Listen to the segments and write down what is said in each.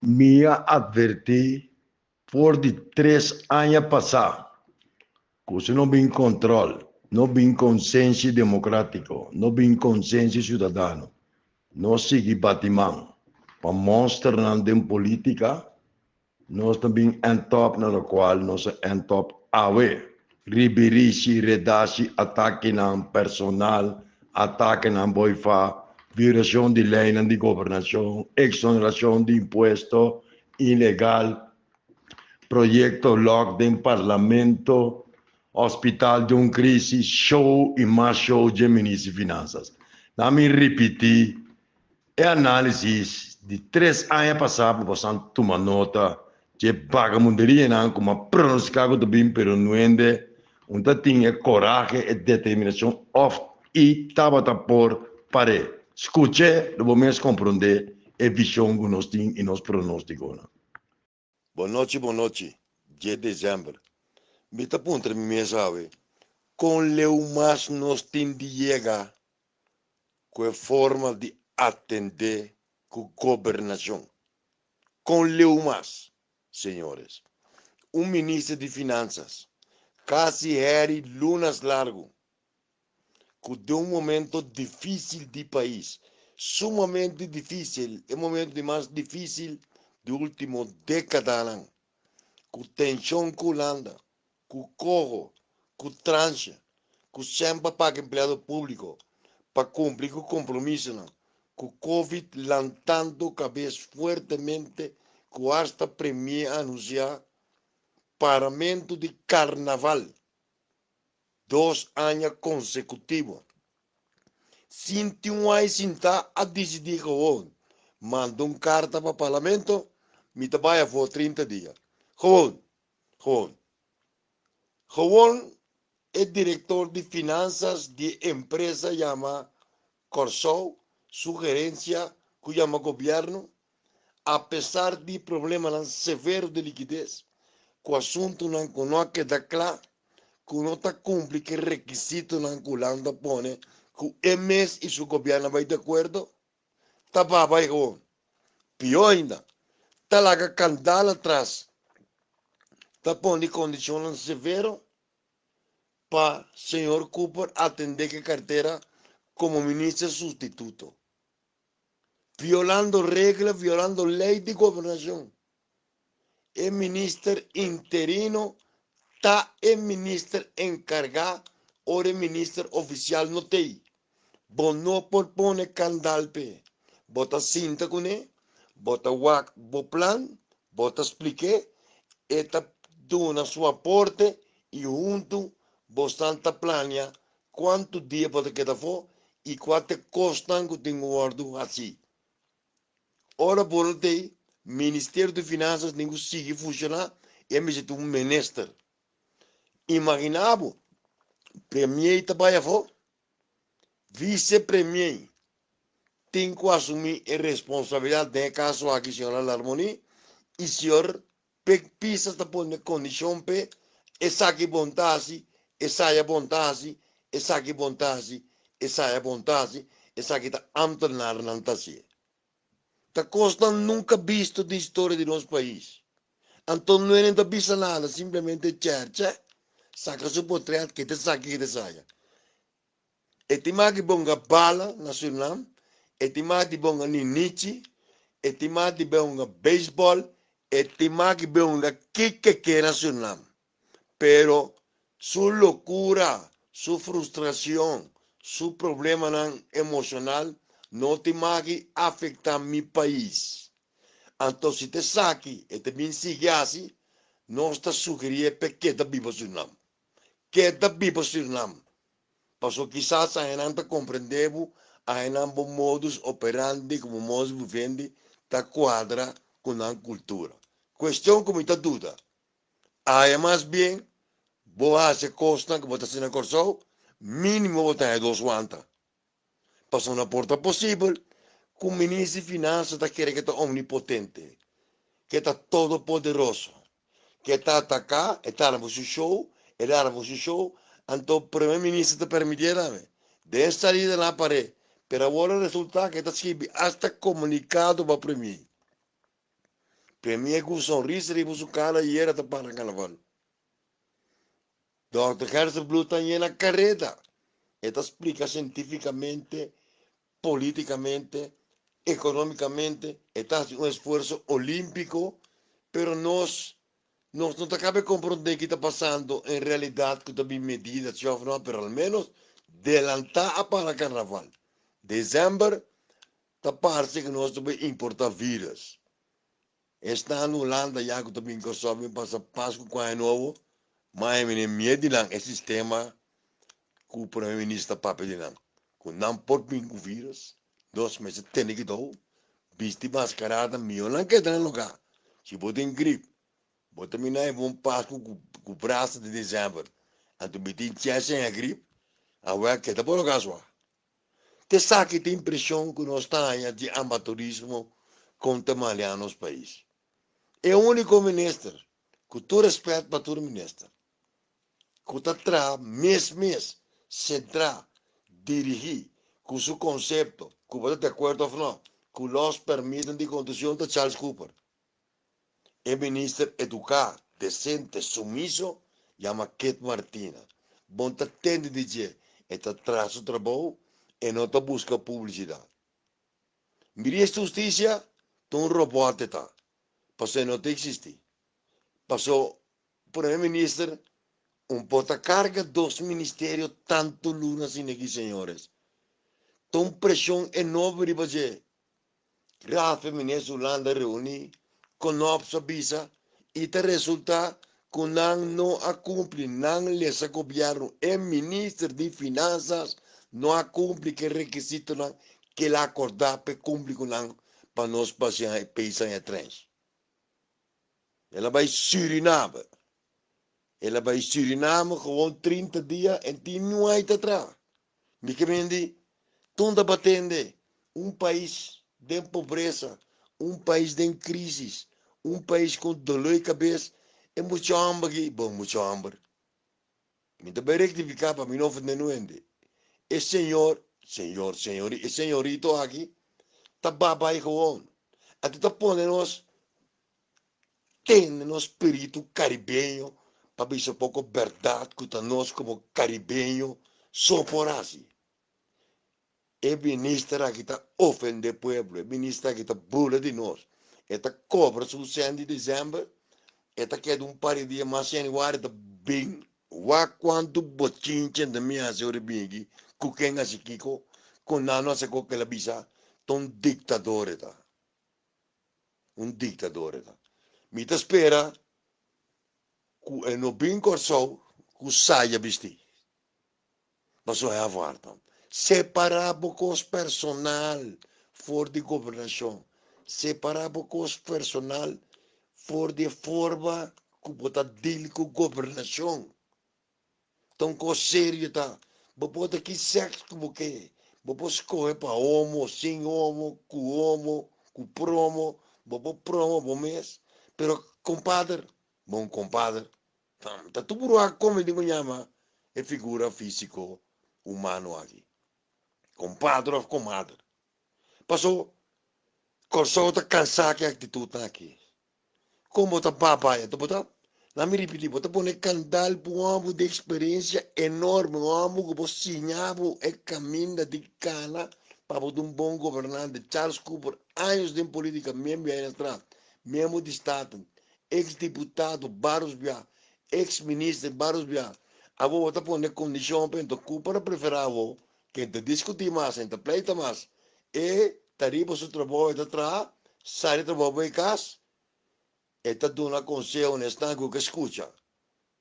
Me advertí por de 3 anos passados que se não tem controle, não tem consenso democrático, não tem consenso cidadano, não sigue batimão. Para mostrar na política, nós também em top na qual nós em top awe. Riberici, redaci, ataque na personal, ataque na boifa, violação de lei de governação, exoneração de imposto ilegal, proyecto LOC de parlamento, hospital de crise, show e mais show de ministro de finanças. Na me repetir, é análise de 3 anos passados, para tomar nota, que paga mundial não como pronosticado também, pero não é onde tinha coragem e determinação of e estava por para escutar, do momento compreender a visão que nós temos e nós pronosticamos. Boa noite, dia de dezembro. Me tá punta me sabe. Com leu mais nós tem de chegar com a forma de atender com governação. Com leu mais, senhores. Ministro de Finanças, quase Harry Lunas Largo, que de momento difícil do país, sumamente difícil, é o momento mais difícil do último década, com tensão com Holanda, com corro, com trancha, com sempre paga empregado público, para cumprir com o compromisso, com o Covid lantando cabeça fortemente, com esta premier anunciar paramento de carnaval, 2 anos consecutivos. Sinti anos sem estar a decidir que manda carta para o parlamento, me trabalha por 30 dias. Gewoon é diretor de finanças de empresa chama Corsou, sugerência que chama governo, apesar de problemas severos de liquidez, que o assunto não queda claro, que não está cumprindo que requisito não que Holanda põe, que o MS e seu governo vai de acordo, está para gewoon. Pior ainda, está lá com candala atrás, está pondo condições severas para o senhor Cooper atender a carteira como ministro substituto, violando regras, violando lei de governação. O ministro interino está o ministro encargado ou o ministro oficial não tem. Bom, não por pôr candalpe, bota cinta com ele, bota o plano, bota explique, eta dona sua aporte e junto bastante plania quanto dia pode quedar fora e quanto custa que tem guardo assim. Ora, por ter Ministério de Finanças não consegue funcionar e é mesmo um ministro. Imaginava, premier trabalha fora, vice-premier tem que assumir a responsabilidade de caso aqui, senhora Larmoni, e senhor precisa de pôr condição para essa que vontade, essa é vontade, essa que vontade, essa é vontade, essa que está antornar na fantasia. Tá costa nunca visto na história do nosso país. Então não é nem visto nada, simplesmente cerca, saca seu portrait que te saque que te saia. E te magi bonga bala nacional, e te magi bonga ninichi, e te magi bonga beisebol, e te magi bonga que nacional. Pero su loucura, su frustração, su problema emocional, não te magi afeta mi país. Então, se te saque e te bin sigue assim, nós te sugerir que te viva Surinam. Que te viva Surinam. Porque quizás a gente compreendeu a gente modus operandi, como modus vivendi, ta quadra com a cultura. Questão como está dúvida. Aí, mais bem, boa se costa que você se corso, mínimo botar 2 guantas. Passou na porta possível, com o ministro de Finanças daquele que está omnipotente, que está todo poderoso, que está atacar, está no seu show, ele no seu show, então o primeiro-ministro te permitirá, de sair da parede, pero agora resulta que está escrito, hasta comunicado para o primeiro. Premier com sonrisa e com cara e era para carnaval. Dr. Gerson Blue está na carreta. Esta explica científicamente, políticamente, económicamente. Está haciendo un esfuerzo olímpico, pero nos não acaba de compreender o que está passando em realidade, que está bem medida, não, pero al menos adelantar para carnaval. Dezembro, está parece que nós também importar vírus. Está na Holanda, já que também sobe, passa Páscoa com ano novo, mas me medo de o sistema que o primeiro-ministro está pedindo. Que não pode vir com vírus, 2 meses tem que dar, viste mascarada, não quer dar no lugar. Se pode em gripe. Vou terminar um Páscoa com o braço de dezembro. Anto me tinha sem a gripe, agora que está por o caso. Te sabe que tem impressão que nós estamos de amateurismo contra nos países. É o único ministro, com todo respeito para todo ministro, que está atrás, mês, centrar, dirigir, com seu conceito, que você de acordo ou não, que os permitem de condução de Charles Cooper. É ministro educado, decente, sumiso, chama Kate Martina. Bom, tá tendo de dizer, está atrás do trabalho e não está buscando publicidade. Mire esta justiça, tem um robô tá. Passou não existe. Passou, primeiro-ministro, carga dos ministérios, tanto lunas e aqui, senhores. Tem pressão enorme para dizer. Rafa, ministro Holanda, reúne, conopsa visa, e te resulta que não cumpre, não lhes governo, o ministro de Finanças não cumpre que requisito que ele acordar para cumprir com para nós países atrás. Ela vai Suriname. Ela vai Suriname gewoon 30 dias e tem não aí atrás. Me que vende, tudo batendo país de pobreza, país de crise, país com dolor de cabeça, é muito hambre aqui, bom, muito hambre. Me também rectificar para mim não fazer nuende. E senhorito aqui, tá babai gewoon. Até tá pondo nos espírito caribenho, para ver se um pouco verdade que nós como caribenho soporasi. É ministra que está ofendendo o povo, é ministra que está burla de nós. Esta cobra seu 100 de dezembro, esta que é de par de dias mais januário, está bem. Quanto bochinche de minha senhora Bing, com quem assim Kiko, com a nossa coquela bisa, um ditador está. Um ditador está. Me espera, que no bem corso, que saia vestir. Mas é a volta. Separar os personal for de governação. Separar os personal for de forma que bota deal com governação. Então, com sério, tá? Bota aqui sexo como que? Bota escolher para homo, sem homo, com promo, bota promo, bom mês. Pero, compadre, bom compadre, tá tudo como ele me chama, é figura físico humano aqui. Compadre ou comadre. Passou, corsou tá cansado que a atitude aqui. Como tá papai, tá bota? Na me repetir, bota pôr candal para um amo de experiência enorme, um amo que você sinhava é caminho de cana para um bom governante. Charles Cooper, anos de política, mesmo aí atrás, mesmo de Estado, ex-deputado, vários viagens, ex-ministro, vários viagens. Abo bota pôr condição para então Cooper preferava que te discutir mais, te pleita mais, e tarifa seu trabalho de atrás, sai de trabalho em casa. Esta dona conselho honesto que escucha.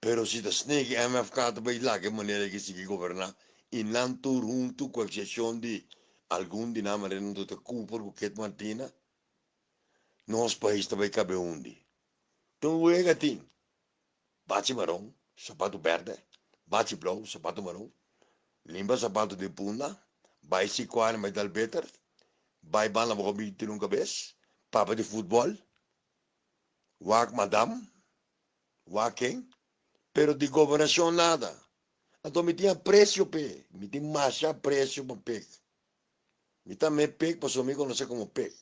Pero se te snake MFK também lá que maneira que se governar e não tu junto com exceção de algum dinâmico não te culpa porque te mantina, nosso país também cabe onde. Então o ega tem bate marrom, sapato verde, bate blau, sapato marrom, limpa sapato de punta, vai se coar mais dal better, vai bala boca bitir um cabeça, papa de futebol, wak madam, wak quem? Pero de governação nada. Então me tinha preço pe, me tinha mais preço para pe. Me também pe, para o amigo não sei como pe.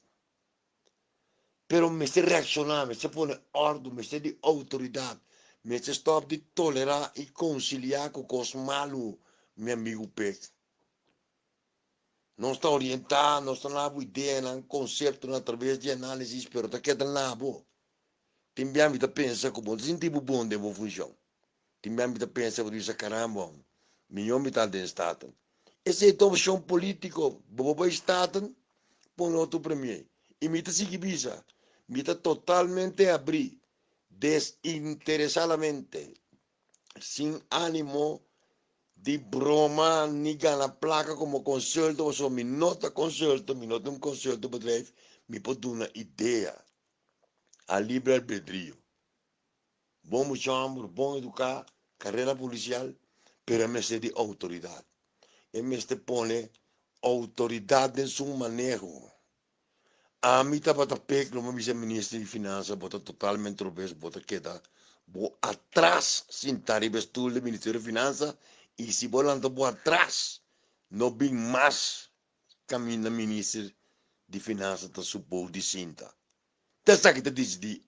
pero me se reaccionar, me se pone orden, me se de autoridad, me se stop de tolerar y conciliar con cosas malas, mi amigo Peck. No está orientado, no está nada idea, no concepto, a través de análisis, pero está quedando nada. Também me pensa como um tipo bom de uma função. Também me pensa por isso caramba, milhão de tal de estado. Esse é opção político, bobo estado, põe outro premier. E me tá seguir visa, me tá totalmente abrir, desinteresadamente, sem ânimo de broma, ni gana placa como consulta, ou só me nota um consulta bedrijf, me pode dar uma ideia. A livre albedrío. Bom chambre, bom educar, carreira policial, pero me se de autoridade. E me se pone autoridade em seu manejo. A mim tá para pec, não me ministro de finanças, bota totalmente obeso, bota queda, bo atrás, sem tarifas do Ministério de Finanças, e se bolando bo atrás, não bem mais caminho do Ministério de Finanças da supor de cinta. Testa kita decidi,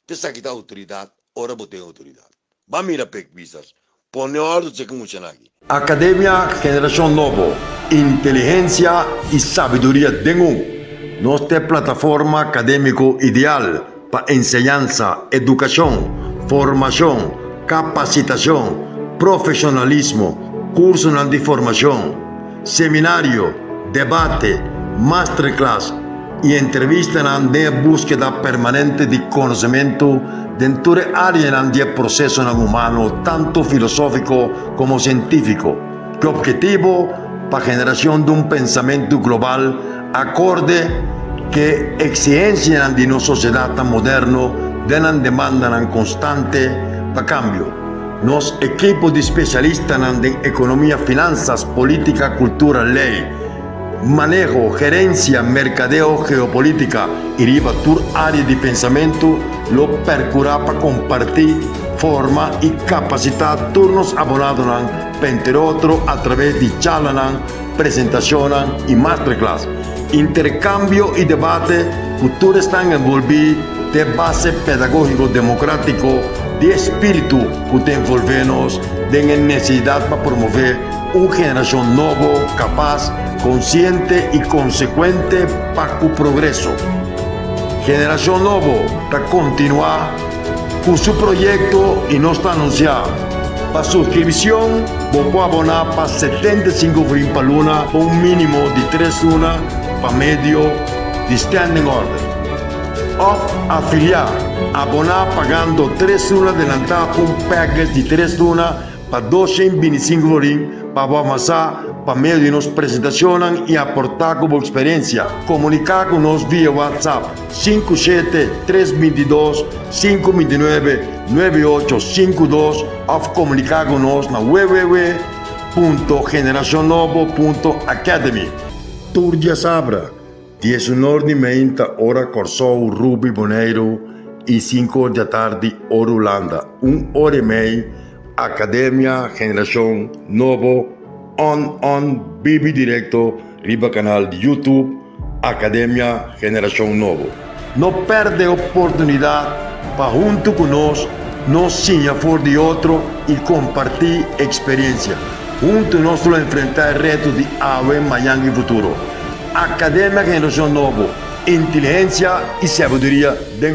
testa kita autoridade, ora botei autoridade. Vamos mirar pesquisas, põe ordem se como aqui. Academia Generación Novo, inteligencia y sabiduría de nuestra plataforma académico ideal para enseñanza, educación, formación, capacitación, profesionalismo, cursos de formación, seminario, debate, masterclass y entrevistas de búsqueda permanente de conocimiento dentro de áreas de proceso humano, tanto filosófico como científico, que objetivo para generación de un pensamiento global acorde que exigencia de una sociedad tan moderno de una demanda constante para cambio. Nos equipos de especialistas en economía, finanzas, política, cultura, ley, manejo, gerencia, mercadeo, geopolítica y riba tur área de pensamiento lo percurá para compartir forma y capacitar turnos abonados entre otros a través de charlas, presentaciones y masterclass. Intercambio y debate futuro están envolvidos de base pedagógico democrático de espíritu que envolvemos de necesidad para promover una generación nueva, capaz, consciente y consecuente para el progreso. Generación Novo está continuar con su proyecto y no está anunciado. Para suscripción, voy a abonar para 75 green para luna, por un mínimo de 3 lunas para medio de standing order. O afiliar, abonar pagando 3 lunas adelantadas por un package de 3 lunas para 225 green para avanzar para meio de nos presentaciones y aportar como experiencia. Comunicar con nos vía WhatsApp 57-322-529-9852 o comunicar con nos na www.generacionnovo.academy. Turdia Sabra, 19h30 hora Corsou, Ruby Boneiro e 5 da tarde hora Holanda. 1 hora e meia, Academia Generación Novo Bibi Directo, riba canal de YouTube, Academia Generación Novo. No perde oportunidad para junto con nos sinha for de otro y compartir experiencia. Junto nos lo enfrentar retos de hoy, mañana y futuro. Academia Generación Novo, inteligencia y sabiduría de